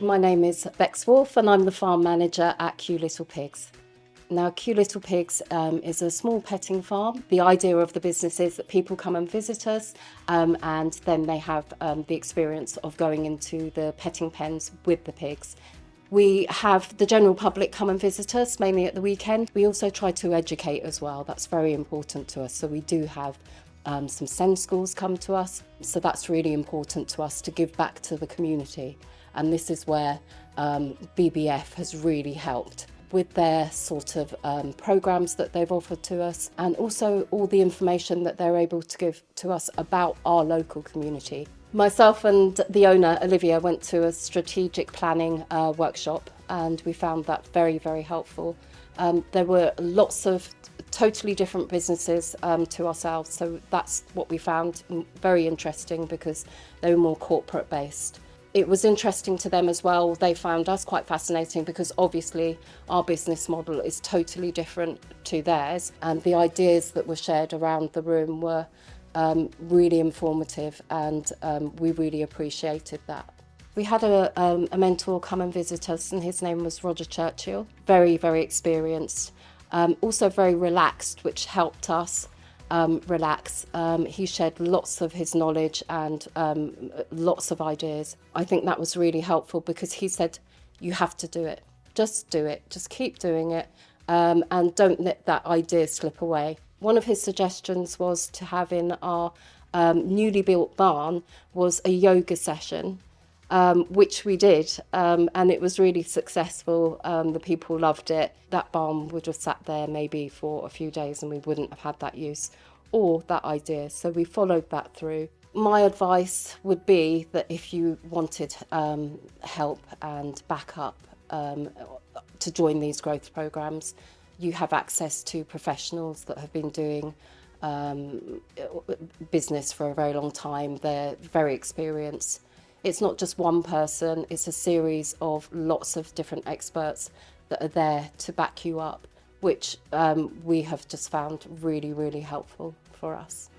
My name is Bex Wolf and I'm the farm manager at Kew Little Pigs. Now, Kew Little Pigs is a small petting farm. The idea of the business is that people come and visit us and then they have the experience of going into the petting pens with the pigs. We have the general public come and visit us, mainly at the weekend. We also try to educate as well. That's very important to us. So we do have some SEND schools come to us. So that's really important to us to give back to the community. And this is where BBF has really helped with their sort of programs that they've offered to us, and also all the information that they're able to give to us about our local community. Myself and the owner, Olivia, went to a strategic planning workshop and we found that very, very helpful. There were lots of totally different businesses to ourselves, so that's what we found very interesting because they were more corporate based. It was interesting to them as well. They found us quite fascinating because obviously our business model is totally different to theirs, and the ideas that were shared around the room were really informative, and we really appreciated that. We had a mentor come and visit us, and his name was Roger Churchill. Very, very experienced, also very relaxed, which helped us relax. He shared lots of his knowledge and lots of ideas. I think that was really helpful because he said, you have to do it, just keep doing it, and don't let that idea slip away. One of his suggestions was to have in our newly built barn was a yoga session, which we did, and it was really successful. The people loved it. That barn would have sat there maybe for a few days and we wouldn't have had that use or that idea, so we followed that through. My advice would be that if you wanted help and backup to join these growth programs, you have access to professionals that have been doing business for a very long time. They're very experienced. It's not just one person, it's a series of lots of different experts that are there to back you up, which we have just found really, really helpful for us.